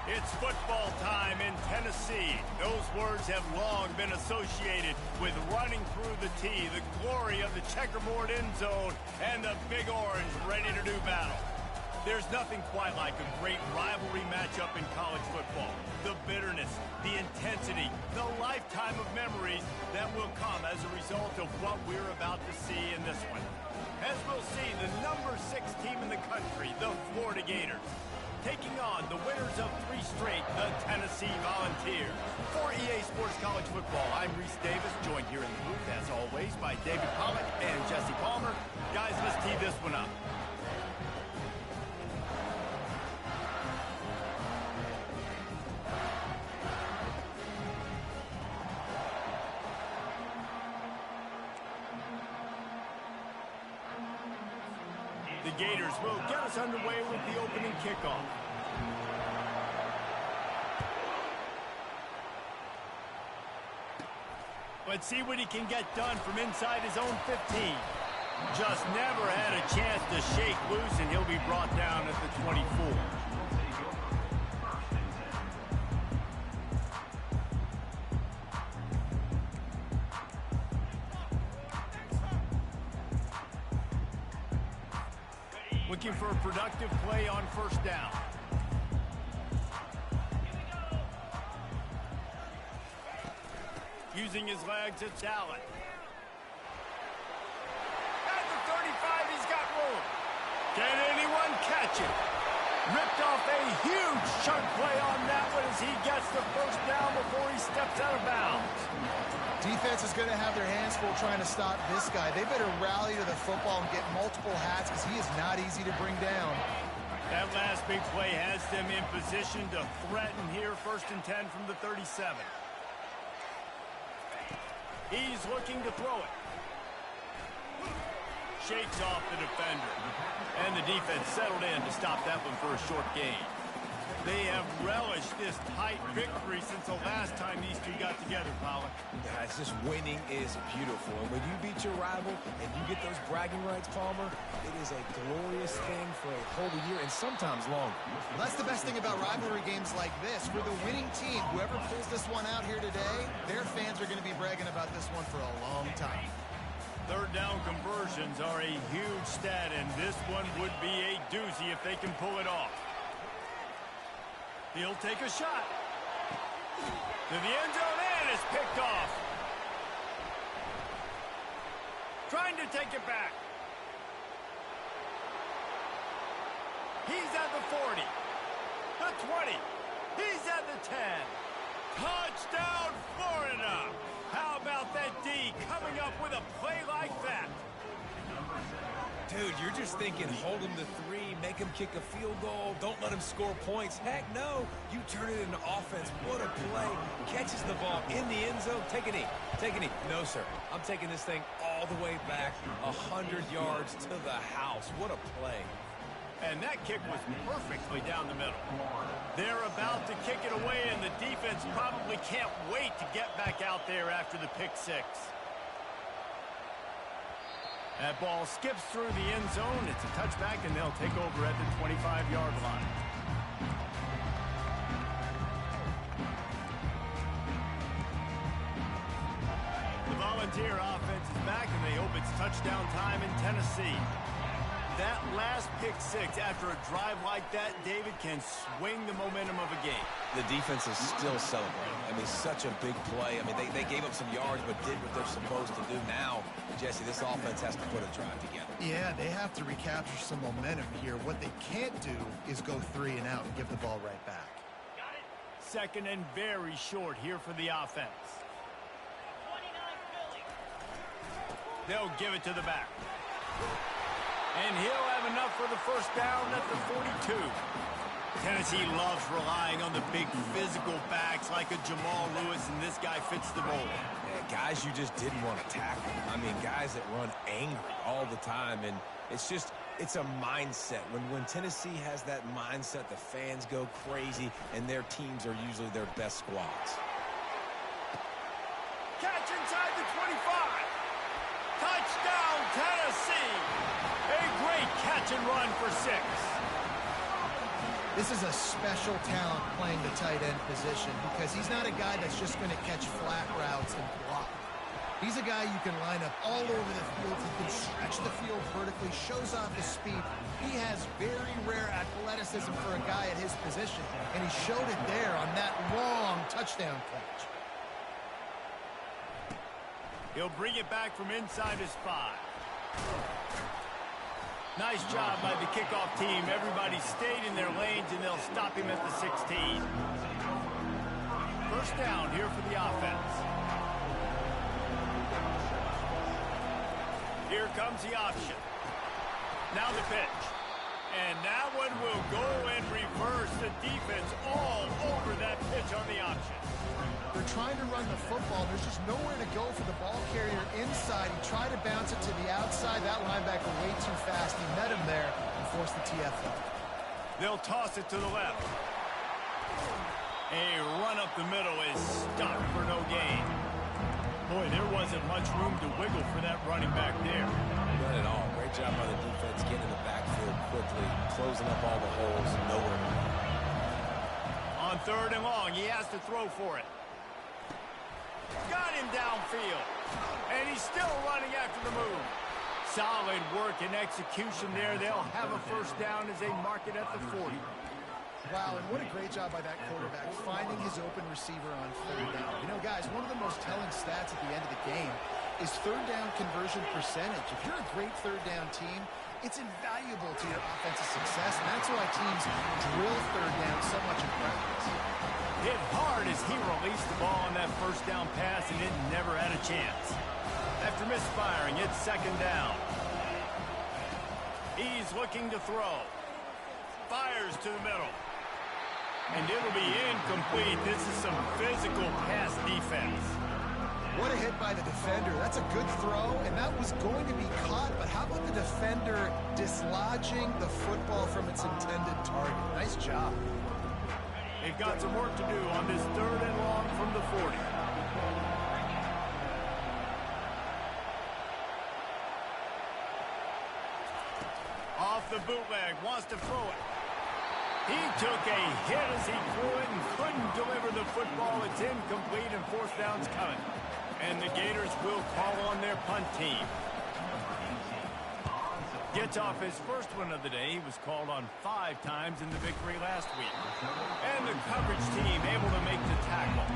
It's football time in Tennessee. Those words have long been associated with running through the tee, the glory of the checkerboard end zone, and the Big Orange ready to do battle. There's nothing quite like a great rivalry matchup in college football. The bitterness, the intensity, the lifetime of memories that will come as a result of what we're about to see in this one. As we'll see, the number 6 team in the country, the Florida Gators, taking on the winners of 3 straight, the Tennessee Volunteers. For EA Sports College Football, I'm Reese Davis, joined here in the booth, as always, by David Pollack and Jesse Palmer. Guys, let's tee this one up. The Gators will get us underway with the opening kickoff. Let's see what he can get done from inside his own 15. Just never had a chance to shake loose, and he'll be brought down at the 24. Looking for a productive play on first down. Using his legs, it's Allen. At the 35, he's got room. Can anyone catch it? Ripped off a huge chunk play on that one as he gets the first down before he steps out of bounds. Defense is going to have their hands full trying to stop this guy. They better rally to the football and get multiple hats because he is not easy to bring down. That last big play has them in position to threaten here, 1st and 10 from the 37. He's looking to throw it. Shakes off the defender. And the defense settled in to stop that one for a short gain. They have relished this tight victory since the last time these two got together, Pollack. Guys, just winning is beautiful. And when you beat your rival and you get those bragging rights, Palmer, it is a glorious thing for a whole year and sometimes longer. Well, that's the best thing about rivalry games like this. For the winning team, whoever pulls this one out here today, their fans are going to be bragging about this one for a long time. 3rd down conversions are a huge stat, and this one would be a doozy if they can pull it off. He'll take a shot. To the end zone, and it's picked off. Trying to take it back. He's at the 40. The 20. He's at the 10. Touchdown, Florida! How about that D coming up with a play like that? Dude, you're just thinking, hold him to 3, make him kick a field goal, don't let him score points. Heck no, you turn it into offense. What a play. Catches the ball in the end zone. Take a knee. Take a knee. No, sir. I'm taking this thing all the way back 100 yards to the house. What a play. And that kick was perfectly down the middle. They're about to kick it away, and the defense probably can't wait to get back out there after the pick 6. That ball skips through the end zone. It's a touchback, and they'll take over at the 25-yard line. The Volunteer offense is back, and they hope it's touchdown time in Tennessee. That last pick 6 after a drive like that, David, can swing the momentum of a game. The defense is still celebrating. I mean, such a big play. I mean, they gave up some yards but did what they're supposed to do. Now, Jesse, this offense has to put a drive together. Yeah, they have to recapture some momentum here. What they can't do is go 3 and out and give the ball right back. 2nd and very short here for the offense. They'll give it to the back. And he'll have enough for the first down at the 42. Tennessee loves relying on the big physical backs like a Jamal Lewis, and this guy fits the mold. Yeah, guys you just didn't want to tackle. I mean, guys that run angry all the time, and it's a mindset. When Tennessee has that mindset, the fans go crazy, and their teams are usually their best squads. Catch inside the 25. Touchdown, Tennessee. A great catch and run for 6. This is a special talent playing the tight end position because he's not a guy that's just going to catch flat routes and block. He's a guy you can line up all over the field. He can stretch the field vertically, shows off his speed. He has very rare athleticism for a guy at his position, and he showed it there on that long touchdown catch. He'll bring it back from inside his 5. Nice job by the kickoff team. Everybody stayed in their lanes, and they'll stop him at the 16. First down here for the offense. Here comes the option. Now the pitch. And that one will go and reverse. The defense all over that pitch on the option. They're trying to run the football. There's just nowhere to go for the ball carrier inside. He tried to bounce it to the outside. That linebacker way too fast. He met him there and forced the TFL. They'll toss it to the left. A run up the middle is stopped for no gain. Boy, there wasn't much room to wiggle for that running back there. Not at all. Great job by the defense getting in the backfield quickly, closing up all the holes, nowhere to run. On 3rd and long, he has to throw for it. Got him downfield. And he's still running after the move. Solid work and execution there. They'll have a first down as they mark it at the 40. Wow, and what a great job by that quarterback, finding his open receiver on 3rd down. You know, guys, one of the most telling stats at the end of the game is 3rd down conversion percentage. If you're a great 3rd down team, it's invaluable to your offensive success, and that's why teams drill 3rd down so much in practice. Hit hard as he released the ball on that first down pass, and it never had a chance. After misfiring, it's 2nd down. He's looking to throw. Fires to the middle. And it'll be incomplete. This is some physical pass defense. What a hit by the defender. That's a good throw, and that was going to be caught, but how about the defender dislodging the football from its intended target? Nice job. They've got some work to do on this 3rd and long from the 40. Off the bootleg, wants to throw it. He took a hit as he threw it and couldn't deliver the football. It's incomplete and 4th down's coming. And the Gators will call on their punt team. Gets off his first one of the day. He was called on 5 times in the victory last week. And the coverage team able to make the tackle.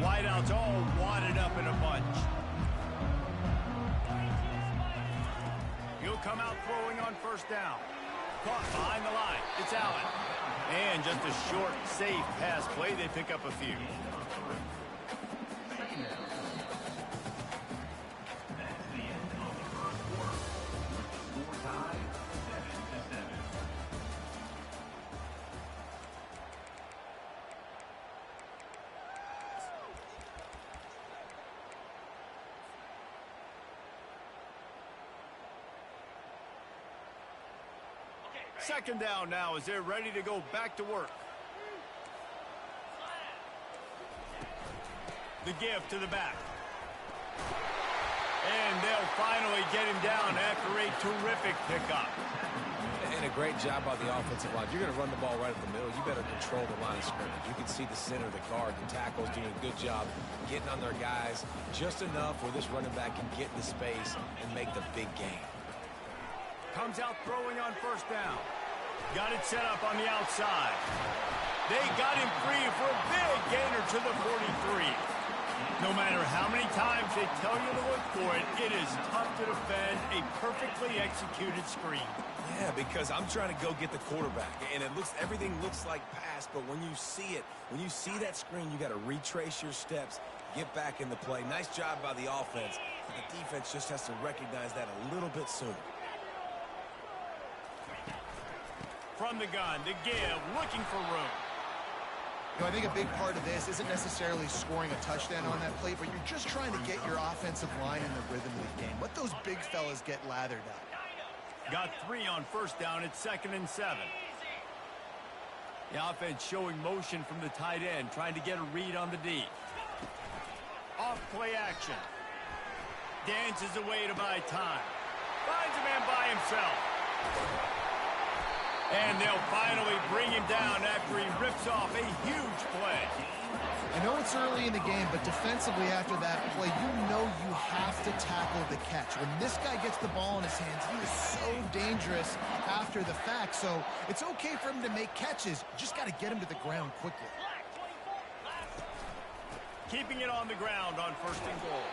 Wideouts all wadded up in a bunch. He'll come out throwing on 1st down. Caught behind the line. It's Allen. And just a short, safe pass play. They pick up a few. Second down now as they're ready to go back to work. The give to the back. And they'll finally get him down after a terrific pickup. And a great job by the offensive line. You're going to run the ball right up the middle. You better control the line of scrimmage. You can see the center, the guard, the tackles doing a good job getting on their guys just enough where this running back can get into space and make the big game. Comes out throwing on 1st down. Got it set up on the outside. They got him free for a big gainer to the 43. No matter how many times they tell you to look for it, it is tough to defend a perfectly executed screen. Yeah, because I'm trying to go get the quarterback, and everything looks like pass, but when you see it, when you see that screen, you got to retrace your steps, get back in the play. Nice job by the offense. The defense just has to recognize that a little bit sooner. From the gun, the give, looking for room. You know, I think a big part of this isn't necessarily scoring a touchdown on that play, but you're just trying to get your offensive line in the rhythm of the game. Let those big fellas get lathered up. Got 3 on 1st down. It's 2nd and 7. The offense showing motion from the tight end, trying to get a read on the D. Off play action. Dances away to buy time. Finds a man by himself. And they'll finally bring him down after he rips off a huge play. I know it's early in the game, but defensively after that play, you know you have to tackle the catch. When this guy gets the ball in his hands, he is so dangerous after the fact. So it's okay for him to make catches. You just got to get him to the ground quickly. Keeping it on the ground on 1st and goal.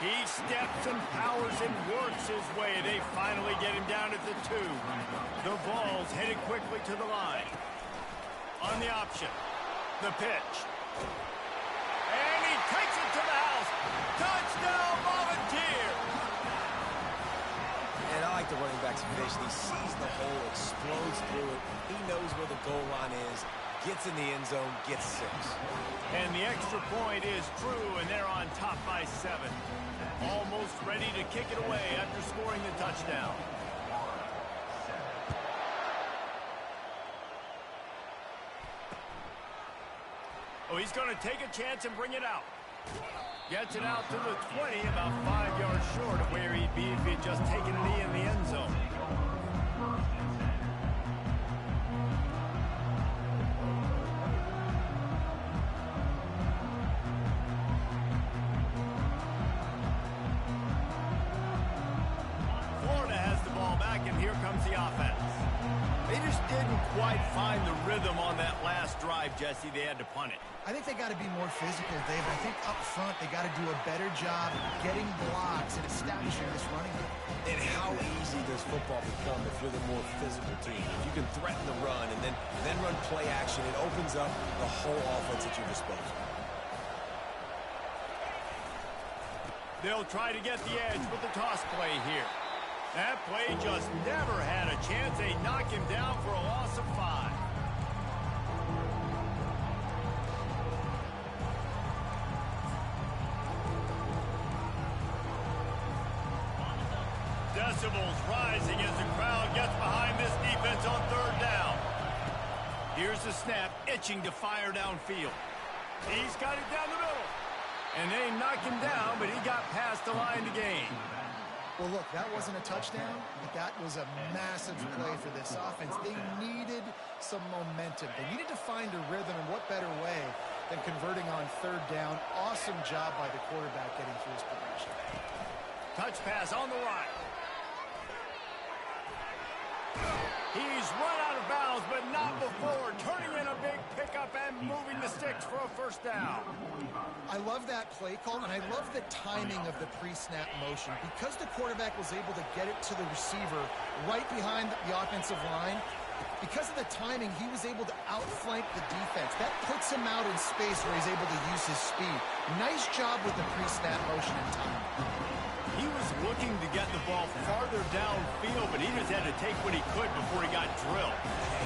He steps and powers and works his way. They finally get him down at the 2. The ball's headed quickly to the line. On the option, the pitch. And he takes it to the house. Touchdown, Volunteer! And I like the running back's vision. He sees the hole, explodes through it. He knows where the goal line is, gets in the end zone, gets 6. And the extra point is true, and they're on top by 7. Almost ready to kick it away after scoring the touchdown. Oh, he's going to take a chance and bring it out. Gets it out to the 20, about 5 yards short of where he'd be if he'd just taken a knee in the end zone. Florida has the ball back, and here comes the offense. They just didn't quite find the rhythm on that last drive, Jesse. They had to punt it. I think they got to be more physical, Dave. I think up front they got to do a better job getting blocks and establishing this running game. And how easy does football become if you're the more physical team? If you can threaten the run and then run play action, it opens up the whole offense at your disposal. They'll try to get the edge with the toss play here. That play just never had a chance. They knock him down for a loss of 5. Decibels rising as the crowd gets behind this defense on 3rd down. Here's the snap, itching to fire downfield. He's got it down the middle. And they knock him down, but he got past the line to gain. Well, look, that wasn't a touchdown, but that was a massive play for this offense. They needed some momentum. They needed to find a rhythm, and what better way than converting on 3rd down. Awesome job by the quarterback getting through his progression. Touch pass on the right. He's run out of bounds, but not before turning in a big pickup and moving the sticks for a 1st down. I love that play call, and I love the timing of the pre-snap motion. Because the quarterback was able to get it to the receiver right behind the offensive line, because of the timing, he was able to outflank the defense. That puts him out in space where he's able to use his speed. Nice job with the pre-snap motion and timing. He was looking to get the ball farther downfield, but he just had to take what he could before he got drilled.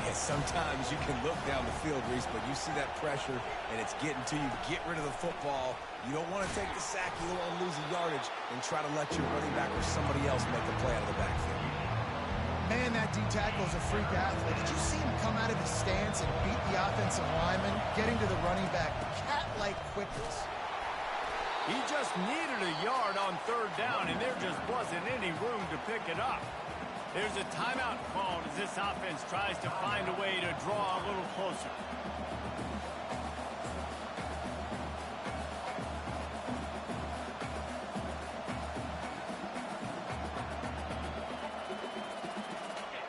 Yeah, sometimes you can look down the field, Reese, but you see that pressure, and it's getting to you. Get rid of the football. You don't want to take the sack. You don't want to lose the yardage and try to let your running back or somebody else make the play out of the backfield. Man, that D-tackle is a freak athlete. Did you see him come out of his stance and beat the offensive lineman, getting to the running back? Cat-like quickness. He just needed a yard on 3rd down, and there just wasn't any room to pick it up. There's a timeout called as this offense tries to find a way to draw a little closer.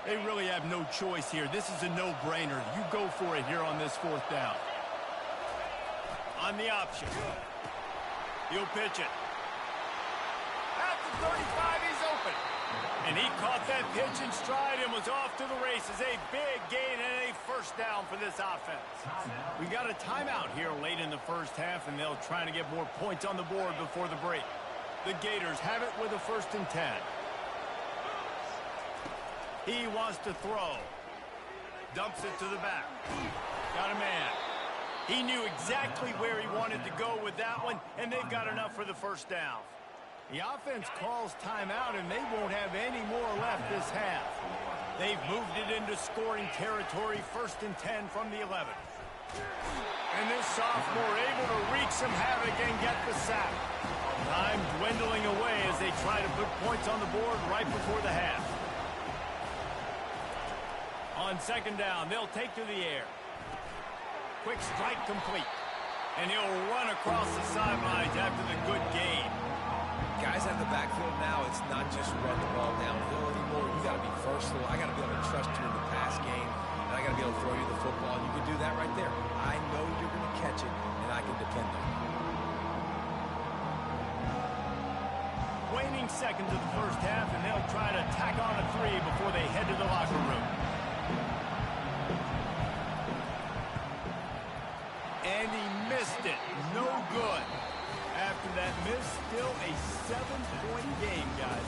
They really have no choice here. This is a no-brainer. You go for it here on this 4th down. On the option. He'll pitch it. At the 35, he's open. And he caught that pitch in stride and was off to the races. A big gain and a 1st down for this offense. We got a timeout here late in the 1st half, and they'll try to get more points on the board before the break. The Gators have it with a 1st and 10. He wants to throw. Dumps it to the back. Got a man. He knew exactly where he wanted to go with that one, and they've got enough for the 1st down. The offense calls timeout, and they won't have any more left this half. They've moved it into scoring territory, 1st and 10 from the 11. And this sophomore able to wreak some havoc and get the sack. Time dwindling away as they try to put points on the board right before the half. On second down, they'll take to the air. Quick strike complete. And he'll run across the sidelines after the good gain. Guys out of the backfield now, it's not just run the ball downhill anymore. You got to be versatile. I got to be able to trust you in the pass game, and I got to be able to throw you the football, and you can do that right there. I know you're going to catch it, and I can depend on it. Waning seconds of the first half, and they'll try to tack on a 3 before they head to the locker room. And he missed it. No good. After that miss, still a 7-point game, guys.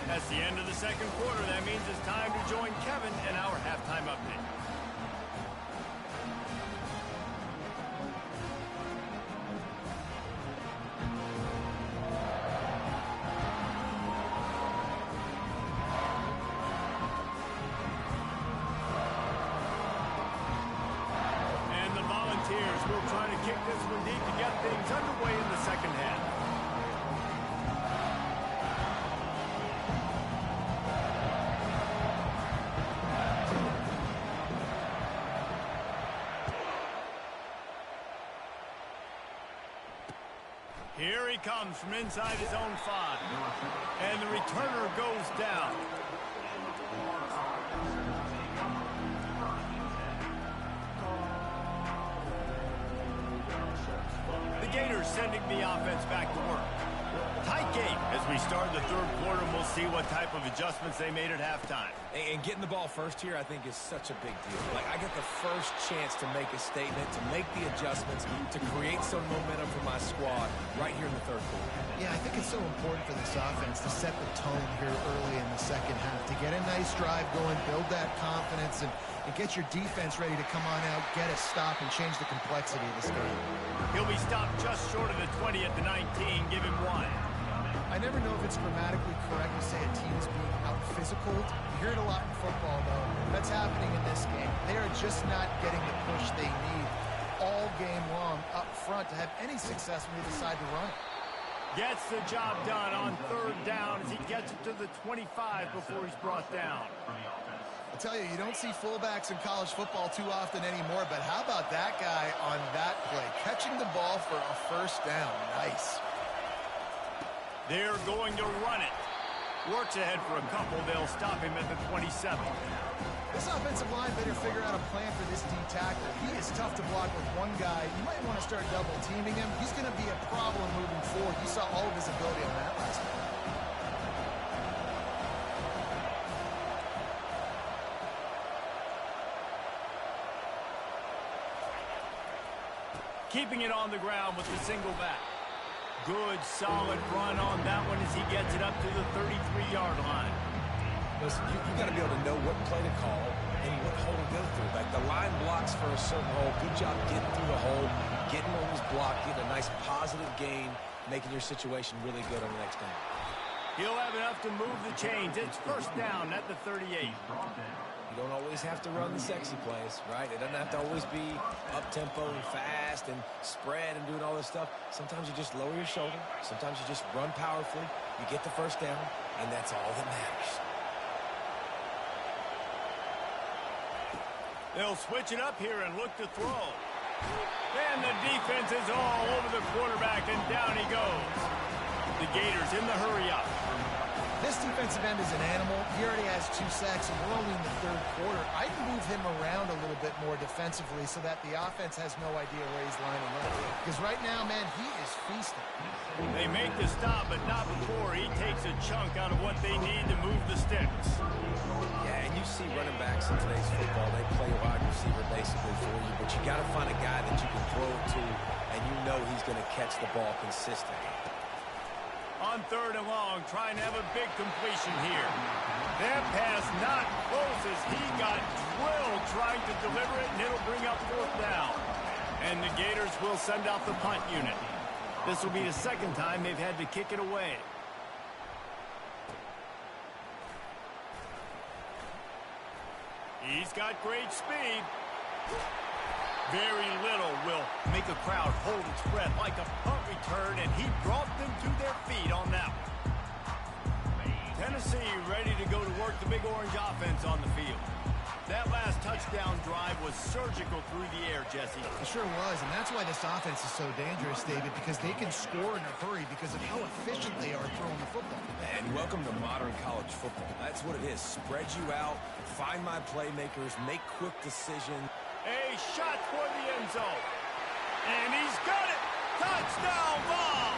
That's the end of the second quarter. That means it's time to join Kevin in our halftime update. And the Volunteers will try to kick this one deep to get things underway in the second half. Here he comes from inside his own 5. And the returner goes down. The Gators sending the offense back to work. Tight game as we start the third quarter, and we'll see what type of adjustments they made at halftime. And getting the ball first here, I think, is such a big deal. Like, I get the first chance to make a statement, to make the adjustments, to create some momentum for my squad right here in the third quarter. Yeah, I think it's so important for this offense to set the tone here early in the second half, to get a nice drive going, build that confidence, and get your defense ready to come on out, get a stop, and change the complexity of this game. He'll be stopped just short of the 20 at the 19. Give him 1. I never know if it's grammatically correct to say a team is being out-physical. You hear it a lot in football, though. That's happening in this game. They are just not getting the push they need all game long up front to have any success when they decide to run it. Gets the job done on third down as he gets it to the 25 before he's brought down. I tell you, you don't see fullbacks in college football too often anymore, but how about that guy on that play? Catching the ball for a first down. Nice. They're going to run it. Works ahead for a couple. They'll stop him at the 27. This offensive line better figure out a plan for this D tackle. He is tough to block with one guy. You might want to start double teaming him. He's going to be a problem moving forward. You saw all of his ability on that last one. Keeping it on the ground with the single back. Good, solid run on that one as he gets it up to the 33-yard line. Listen, you got to be able to know what play to call and what hole to go through. Like, the line blocks for a certain hole. Good job getting through the hole, getting what was blocked, getting a nice positive gain, making your situation really good on the next down. He'll have enough to move the chains. It's first down at the 38. You don't always have to run the sexy plays, right? It doesn't have to always be up-tempo and fast and spread and doing all this stuff. Sometimes you just lower your shoulder. Sometimes you just run powerfully. You get the first down, and that's all that matters. They'll switch it up here and look to throw. And the defense is all over the quarterback, and down he goes. The Gators in the hurry-up. This defensive end is an animal. He already has 2 sacks, and we're only in the third quarter. I'd move him around a little bit more defensively so that the offense has no idea where he's lining up. Because right now, man, he is feasting. They make the stop, but not before he takes a chunk out of what they need to move the sticks. Yeah, and you see running backs in today's football, they play wide receiver basically for you, but you got to find a guy that you can throw it to, and you know he's going to catch the ball consistently. On third and long, trying to have a big completion here. That pass not close as he got drilled trying to deliver it, and it'll bring up fourth down. And the Gators will send out the punt unit. This will be the second time they've had to kick it away. He's got great speed. Very little will make a crowd hold its breath like a punt return, and he brought them to their feet on that one. Tennessee ready to go to work the Big Orange offense on the field. That last touchdown drive was surgical through the air, Jesse. It sure was, and that's why this offense is so dangerous, David, because they can score in a hurry because of how efficient they are throwing the football. And welcome to modern college football. That's what it is. Spread you out, find my playmakers, make quick decisions. A shot toward the end zone. And he's got it! Touchdown ball!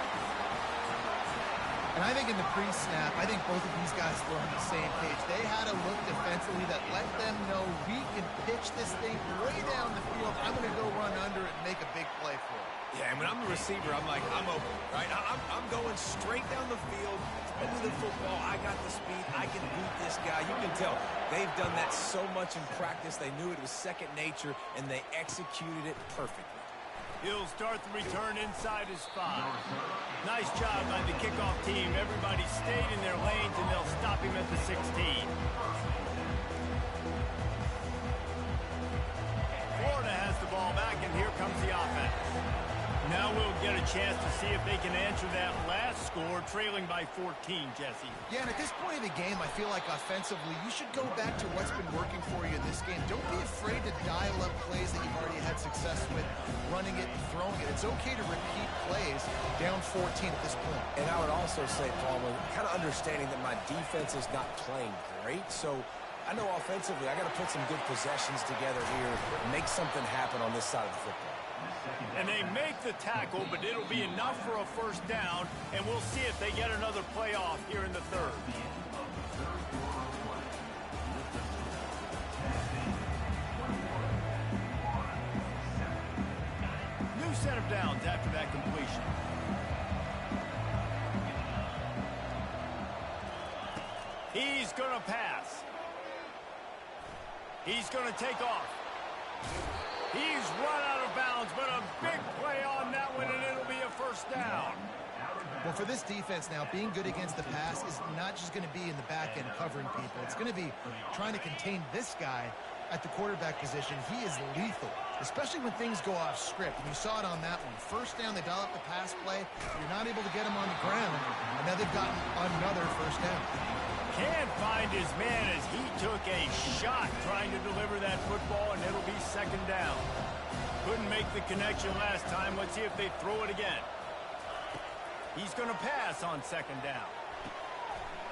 And I think in the pre-snap, I think both of these guys were on the same page. They had a look defensively that let them know we can pitch this thing way down the field. I'm going to go run under it and make a big play for it. Yeah, and when I'm the receiver, I'm like, I'm open, right? I'm going straight down the field. Throw me the football. I got the speed. I can beat this guy. You can tell they've done that so much in practice. They knew it was second nature, and they executed it perfectly. He'll start the return inside his 5. Nice job by the kickoff team. Everybody stayed in their lanes, and they'll stop him at the 16. Florida has the ball back, and here comes the offense. Now we'll get a chance to see if they can answer that last score, trailing by 14, Jesse. Yeah, and at this point of the game, I feel like offensively, you should go back to what's been working for you in this game. Don't be afraid to dial up plays that you've already had success with, running it and throwing it. It's okay to repeat plays down 14 at this point. And I would also say, Palmer, kind of understanding that my defense is not playing great, so I know offensively I got to put some good possessions together here, make something happen on this side of the football. And they make the tackle, but it'll be enough for a first down, and we'll see if they get another play off here in the third. New set of downs after that completion. He's going to pass. He's going to take off. He's run out of bounds, but a big play on that one, and it'll be a first down. Well, for this defense now, being good against the pass is not just going to be in the back end covering people. It's going to be trying to contain this guy at the quarterback position. He is lethal, especially when things go off script. And you saw it on that one. First down, they dial up the pass play. You're not able to get him on the ground, and now they've gotten another first down. Can't find his man as he took a shot trying to deliver that football, and it'll be second down. Couldn't make the connection last time. Let's see if they throw it again. He's going to pass on second down.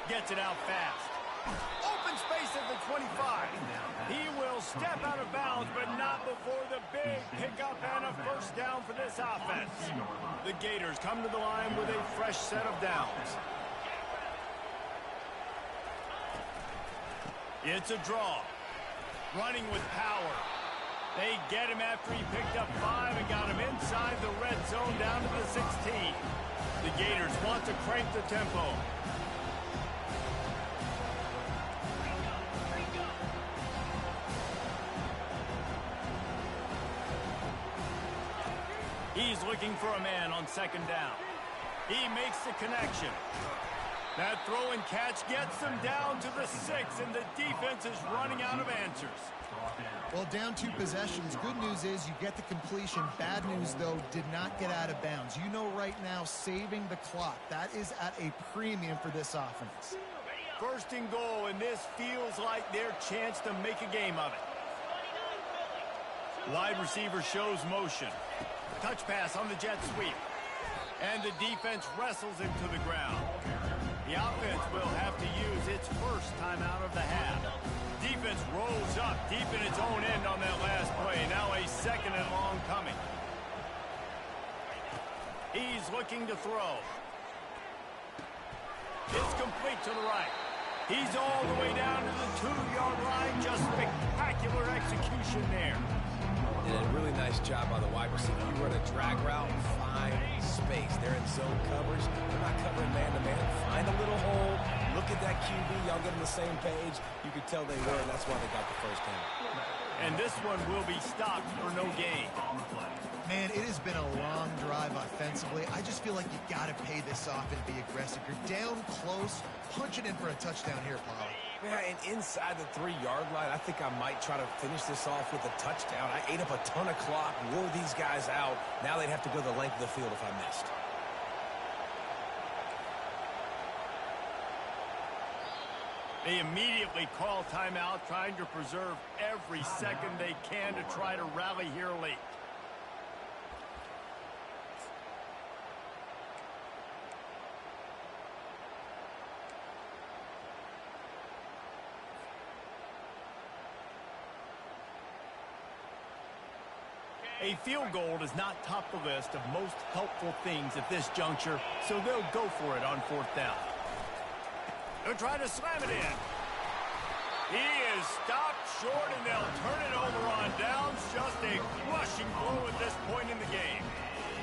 Gets it out fast. Open space at the 25. He will step out of bounds, but not before the big pickup and a first down for this offense. The Gators come to the line with a fresh set of downs. It's a draw. Running with power. They get him after he picked up 5 and got him inside the red zone down to the 16. The Gators want to crank the tempo. He's looking for a man on second down. He makes the connection. That throw and catch gets them down to the 6, and the defense is running out of answers. Well, down 2 possessions. Good news is you get the completion. Bad news, though, did not get out of bounds. You know right now, saving the clock. That is at a premium for this offense. First and goal, and this feels like their chance to make a game of it. Wide receiver shows motion. Touch pass on the jet sweep. And the defense wrestles him to the ground. The offense will have to use its first time out of the half. Defense rolls up deep in its own end on that last play. Now a second and long coming. He's looking to throw. It's complete to the right. He's all the way down to the 2-yard line. Just spectacular execution there. And a really nice job by the wide receiver. You run a drag route, find space. They're in zone coverage. They're not covering man-to-man. Find a little hole, Look at that QB. Y'all get on the same page. You could tell they were, and that's why they got the first down. And this one will be stopped for no gain. Man, it has been a long drive offensively. I just feel like you got to pay this off and be aggressive. You're down close. Punch it in for a touchdown here, Paulie. Yeah, and inside the 3-yard line, I think I might try to finish this off with a touchdown. I ate up a ton of clock, wore these guys out. Now they'd have to go the length of the field if I missed. They immediately call timeout, trying to preserve every second they can to try to rally here late. A field goal does not top the list of most helpful things at this juncture, so they'll go for it on 4th down. They'll try to slam it in. He is stopped short, and they'll turn it over on downs. Just a crushing blow at this point in the game.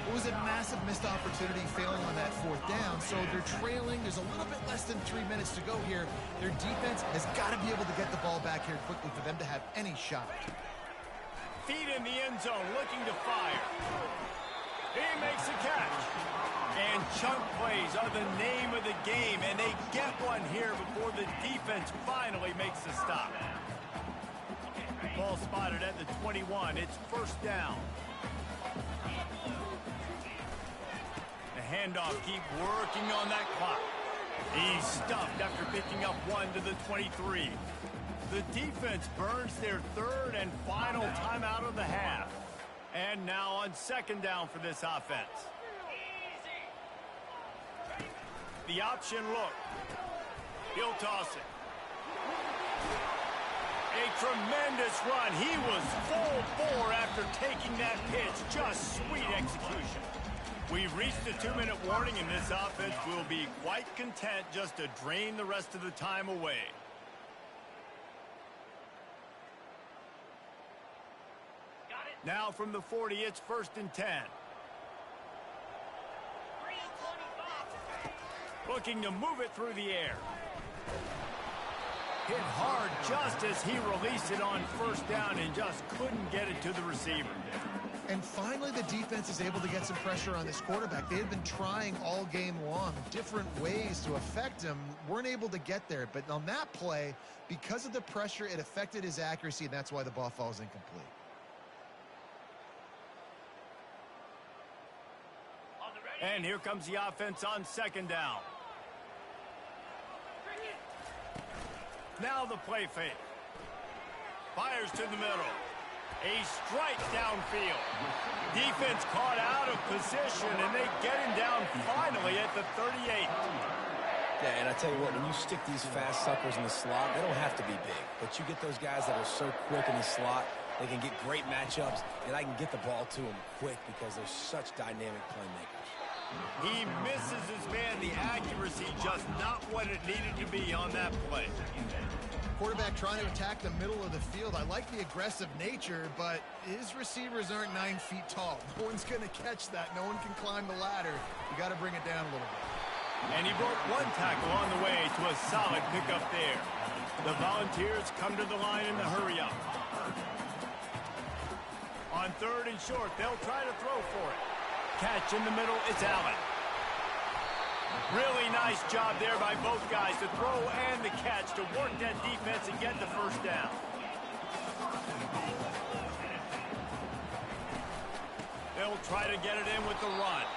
It was a massive missed opportunity failing on that 4th down, so they're trailing. There's a little bit less than 3 minutes to go here. Their defense has got to be able to get the ball back here quickly for them to have any shot. Feet in the end zone, looking to fire. He makes a catch. And chunk plays are the name of the game, and they get one here before the defense finally makes the stop. Ball spotted at the 21. It's 1st down. The handoff, keep working on that clock. He's stuffed after picking up 1 to the 23. The defense burns their 3rd and final timeout of the half. And now on 2nd down for this offense. The option look. He'll toss it. A tremendous run. He was full bore after taking that pitch. Just sweet execution. We've reached the 2-minute warning, and this offense will be quite content just to drain the rest of the time away. Now from the 40, it's 1st and 10. Looking to move it through the air. Hit hard just as he released it on 1st down and just couldn't get it to the receiver. And finally, the defense is able to get some pressure on this quarterback. They had been trying all game long different ways to affect him. Weren't able to get there. But on that play, because of the pressure, it affected his accuracy, and that's why the ball falls incomplete. And here comes the offense on 2nd down. Now the play fake. Fires to the middle. A strike downfield. Defense caught out of position, and they get him down finally at the 38. Yeah, and I tell you what, when you stick these fast suckers in the slot, they don't have to be big. But you get those guys that are so quick in the slot, they can get great matchups, and I can get the ball to them quick because they're such dynamic playmakers. He misses his man. The accuracy just not what it needed to be on that play. Quarterback trying to attack the middle of the field. I like the aggressive nature, but his receivers aren't 9 feet tall. No one's going to catch that. No one can climb the ladder. You got to bring it down a little bit. And he broke 1 tackle on the way to a solid pickup there. The Volunteers come to the line in the hurry-up. On 3rd and short, they'll try to throw for it. Catch in the middle, it's Allen. Really nice job there by both guys to throw and the catch to work that defense and get the 1st down. They'll try to get it in with the run.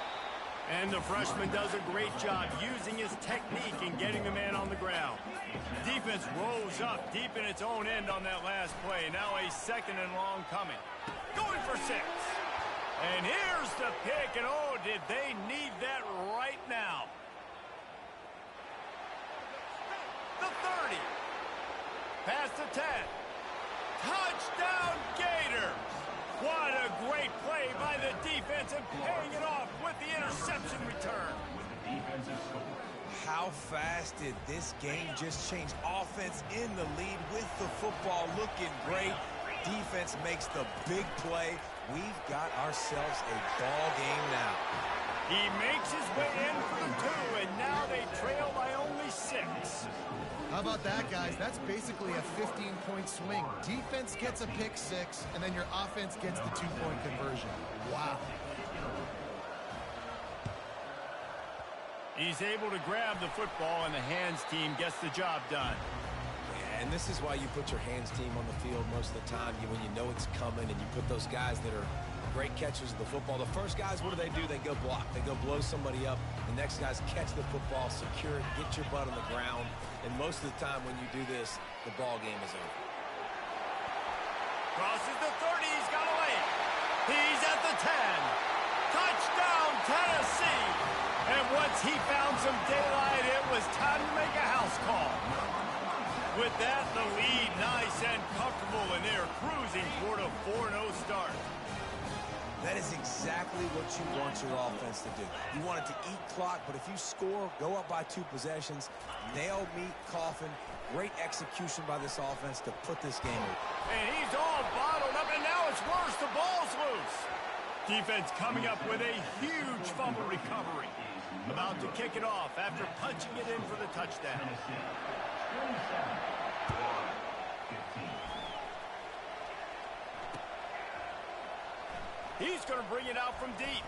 And the freshman does a great job using his technique and getting the man on the ground. Defense rose up deep in its own end on that last play. Now a 2nd and long coming. Going for 6. And here's the pick, and oh, did they need that right now. The 30. Past the 10. Touchdown Gators. What a great play by the defense and paying it off with the interception return. How fast did this game just change? Offense in the lead with the football looking great. Defense makes the big play. We've got ourselves a ball game now. He makes his way in for the 2, and now they trail by only 36. How about that, guys? That's basically a 15-point swing. Defense gets a pick six, and then your offense gets the 2-point conversion. Wow. He's able to grab the football, and the hands team gets the job done. Yeah, and this is why you put your hands team on the field most of the time. When you know it's coming, and you put those guys that are great catchers of the football. The first guys, what do? They go block. They go blow somebody up. The next guys catch the football, secure it, get your butt on the ground. And most of the time when you do this, the ball game is over. Crosses the 30. He's got away. He's at the 10. Touchdown, Tennessee. And once he found some daylight, it was time to make a house call. With that, the lead nice and comfortable, and they're cruising toward a 4-0 start. That is exactly what you want your offense to do. You want it to eat clock, but if you score, go up by 2 possessions, nail, meet, coffin. Great execution by this offense to put this game over. And he's all bottled up, and now it's worse. The ball's loose. Defense coming up with a huge fumble recovery. About to kick it off after punching it in for the touchdown. He's going to bring it out from deep.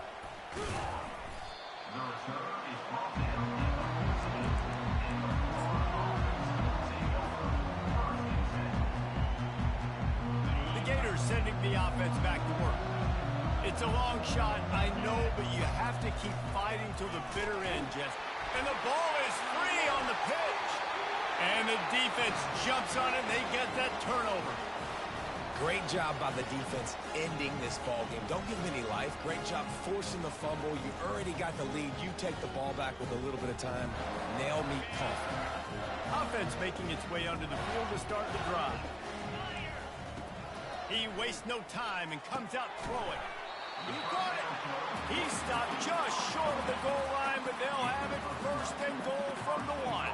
The Gators sending the offense back to work. It's a long shot, I know, but you have to keep fighting till the bitter end, Jess. And the ball is free on the pitch. And the defense jumps on it, and they get that turnover. Great job by the defense ending this ball game. Don't give them any life. Great job forcing the fumble. You already got the lead. You take the ball back with a little bit of time. Nail, meet, coffin. Offense making its way onto the field to start the drive. He wastes no time and comes out throwing. He got it. He stopped just short of the goal line, but they'll have it first and goal from the 1.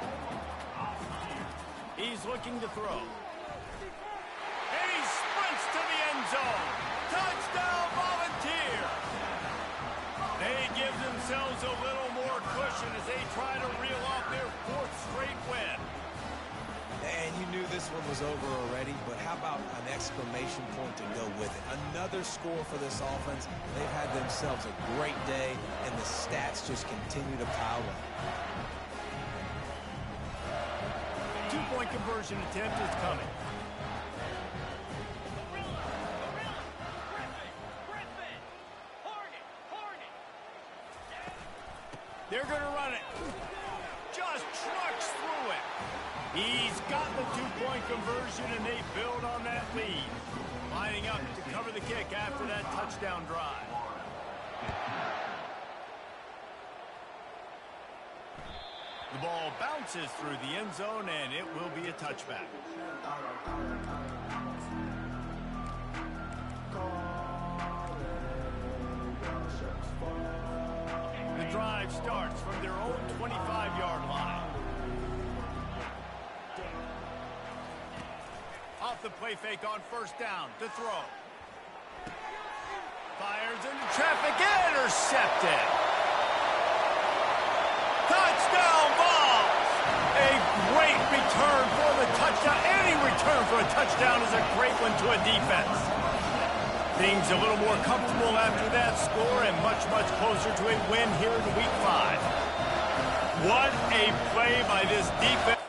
He's looking to throw. And he sprints to the end zone. Touchdown, Volunteer. They give themselves a little more cushion as they try to reel off their 4th straight win. And you knew this one was over already, but how about an exclamation point to go with it? Another score for this offense. They've had themselves a great day, and the stats just continue to pile up. 2-point conversion attempt is coming. They're going to run it. Just trucks through it. He's got the 2-point conversion, and they build on that lead. Lining up to cover the kick after that touchdown drive. The ball bounces through the end zone, and it will be a touchback. The drive starts from their own 25-yard line. Off the play fake on first down to throw. Fires into traffic, intercepted. Touchdown ball! A great return for the touchdown. Any return for a touchdown is a great one to a defense. Things a little more comfortable after that score and much, much closer to a win here in Week 5. What a play by this defense.